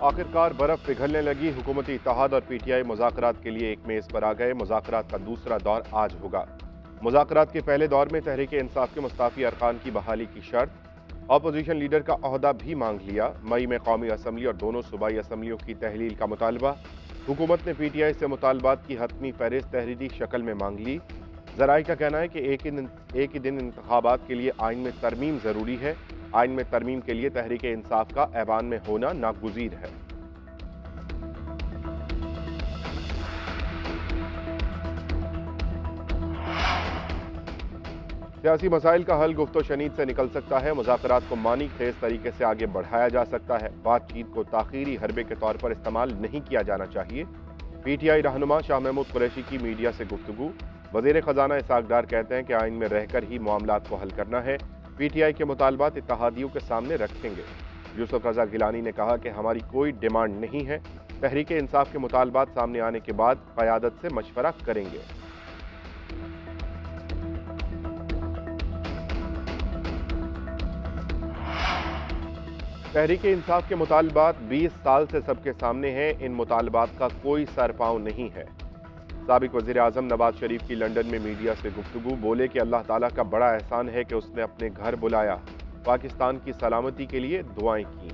आखिरकार बर्फ पिघलने लगी। हुकूमती इत्तेहाद और पीटीआई मुज़ाकरात के लिए एक मेज पर आ गए। मुज़ाकरात का दूसरा दौर आज होगा। मुज़ाकरात के पहले दौर में तहरीक इंसाफ के मुस्ताफ़ी अरकान की बहाली की शर्त। अपोजिशन लीडर का ओहदा भी मांग लिया। मई में कौमी असम्बली और दोनों सूबाई असम्बलियों की तहलील का मुतालबा। हुकूमत ने पीटीआई से मुतालबात की हतमी फहरिस्त तहरीरी शक्ल में मांग ली। ज़राई का कहना है कि एक ही दिन इंतखाबात के लिए आइन में तरमीम ज़रूरी है। आइन में तरमीम के लिए तहरीक इंसाफ का ऐवान में होना नागुज़ीर है। सियासी मसाइल का हल गुफ्तो शनीद से निकल सकता है। मुज़ाकरात को मानी खेज तरीके से आगे बढ़ाया जा सकता है। बातचीत को ताख़ीरी हरबे के तौर पर इस्तेमाल नहीं किया जाना चाहिए। पीटीआई रहनुमा शाह महमूद कुरैशी की मीडिया से गुफ्तगू। वज़ीर ख़जाना इसाक डार कहते हैं कि आइन में रहकर ही मामलात को हल करना है। पीटीआई के मुतालबात इत्तेहादियों के सामने रखेंगे। यूसुफ रज़ा गिलानी ने कहा कि हमारी कोई डिमांड नहीं है। तहरीक इंसाफ के मुतालबात सामने आने के बाद क़यादत से मशवरा करेंगे। तहरीक इंसाफ के मुतालबात 20 साल से सबके सामने हैं। इन मुतालबात का कोई सर पाँव नहीं है। साबिक वज़ीर आज़म नवाज शरीफ की लंदन में मीडिया से गुफ्तगू। बोले कि अल्लाह ताला का बड़ा एहसान है कि उसने अपने घर बुलाया। पाकिस्तान की सलामती के लिए दुआएं की।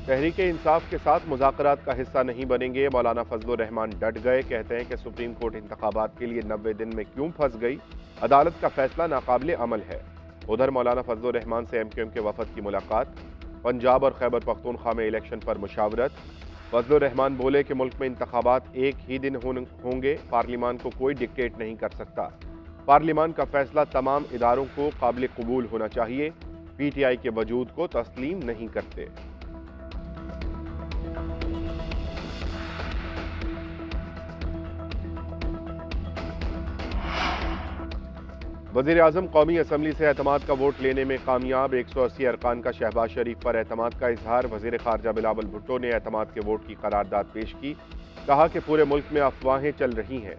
तहरीक इंसाफ के साथ मुज़ाकरात का हिस्सा नहीं बनेंगे। मौलाना फजलुर रहमान डट गए। कहते हैं कि सुप्रीम कोर्ट इंतखाबात के लिए 90 दिन में क्यों फंस गई। अदालत का फैसला नाकाबिले अमल है। उधर मौलाना फजलुर रहमान से एमक्यूएम के वफद की मुलाकात। पंजाब और खैबर पख्तूनख्वा में इलेक्शन पर मुशावरत। फजलुर रहमान बोले कि मुल्क में इंतखाबात एक ही दिन होंगे। पार्लिमान को कोई डिक्टेट नहीं कर सकता। पार्लिमान का फैसला तमाम इदारों को काबिल कबूल होना चाहिए। पीटीआई के वजूद को तस्लीम नहीं करते। वज़ीर आज़म कौमी असम्बली से एतमाद का वोट लेने में कामयाब। 180 अरकान का शहबाज शरीफ पर एतमाद का इजहार। वज़ीर ख़ारजा बिलावल भुट्टो ने एतमाद के वोट की करारदाद पेश की। कहा कि पूरे मुल्क में अफवाहें चल रही हैं।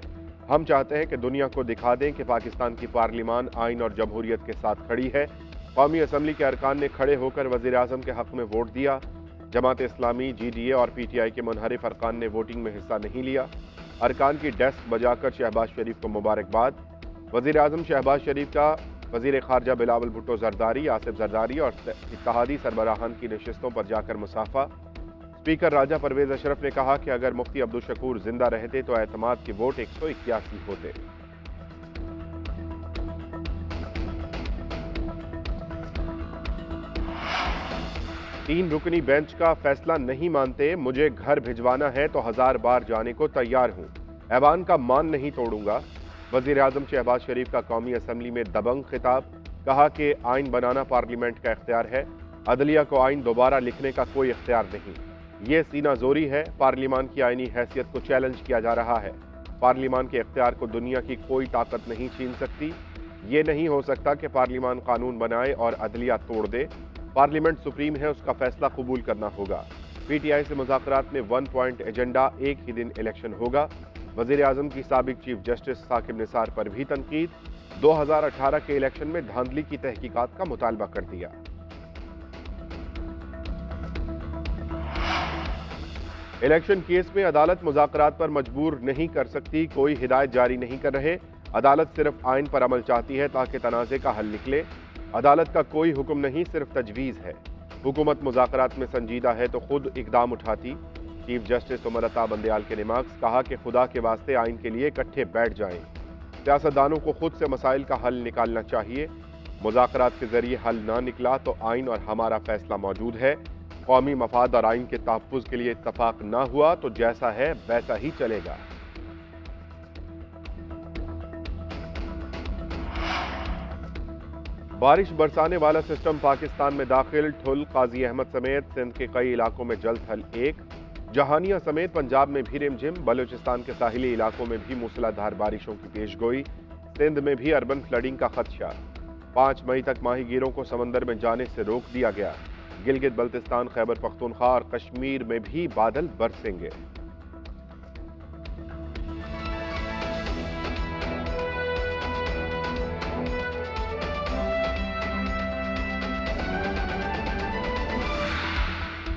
हम चाहते हैं कि दुनिया को दिखा दें कि पाकिस्तान की पार्लिमान आइन और जमहूरियत के साथ खड़ी है। कौमी असम्बली के अरकान ने खड़े होकर वज़ीर आज़म के हक़ में वोट दिया। जमात इस्लामी, GDA और PTI के मुनहरिफ अरकान ने वोटिंग में हिस्सा नहीं लिया। अरकान की डेस्क बजाकर शहबाज शरीफ को मुबारकबाद। वज़ीर आज़म शहबाज शरीफ का वज़ीर ख़ारजा बिलावल भुट्टो ज़रदारी, आसिफ ज़रदारी और इत्तेहादी सरबराहान की नशिस्तों पर जाकर मुसाफा। स्पीकर राजा परवेज़ अशरफ ने कहा कि अगर मुफ्ती अब्दुल शकूर जिंदा रहते तो एतमाद के वोट 181 होते। तीन रुकनी बेंच का फैसला नहीं मानते। मुझे घर भिजवाना है तो 1000 बार जाने को तैयार हूँ। ऐवान का मान नहीं तोड़ूंगा। वज़ीर आज़म शहबाज शरीफ का कौमी असम्बली में दबंग खिताब। कहा कि आइन बनाना पार्लियामेंट का इख्तियार है। अदलिया को आइन दोबारा लिखने का कोई इख्तियार नहीं। ये सीना जोरी है। पार्लियामान की आइनी हैसियत को चैलेंज किया जा रहा है। पार्लियामान के इख्तियार को दुनिया की कोई ताकत नहीं छीन सकती। ये नहीं हो सकता कि पार्लियामान कानून बनाए और अदलिया तोड़ दे। पार्लियामेंट सुप्रीम है, उसका फैसला कबूल करना होगा। पीटीआई से मुज़ाकरात में 1 पॉइंट एजेंडा, एक ही दिन इलेक्शन होगा। वज़ीर आज़म की साबिक चीफ जस्टिस साकिब निसार पर भी तनकीद। 2018 के इलेक्शन में धांधली की तहकीकात का मुतालबा कर दिया। इलेक्शन केस में अदालत मुज़ाकरात पर मजबूर नहीं कर सकती। कोई हिदायत जारी नहीं कर रहे। अदालत सिर्फ आइन पर अमल चाहती है ताकि तनाज़े का हल निकले। अदालत का कोई हुक्म नहीं, सिर्फ तजवीज़ है। हुकूमत मुज़ाकरात में संजीदा है तो खुद इकदाम उठाती। चीफ जस्टिस उमर अता बंदयाल के रिमार्क्स। कहा कि खुदा के वास्ते आइन के लिए इकट्ठे बैठ जाएं। सियासतदानों को खुद से मसाइल का हल निकालना चाहिए। मुज़ाकरात के जरिए हल ना निकला तो आइन और हमारा फैसला मौजूद है। कौमी मफाद और आइन के तहफ़्फ़ुज़ के लिए इत्तफाक ना हुआ तो जैसा है वैसा ही चलेगा। बारिश बरसाने वाला सिस्टम पाकिस्तान में दाखिल। ठुल, काजी अहमद समेत सिंध के कई इलाकों में जल थल 1। जहानिया समेत पंजाब में भी रिमझिम। बलूचिस्तान के साहिली इलाकों में भी मूसलाधार बारिशों की पेशगोई। सिंध में भी अर्बन फ्लडिंग का खदशा। 5 मई तक माहीगीरों को समंदर में जाने से रोक दिया गया। गिलगित बल्तिस्तान, खैबर पख्तूनख्वा और कश्मीर में भी बादल बरसेंगे।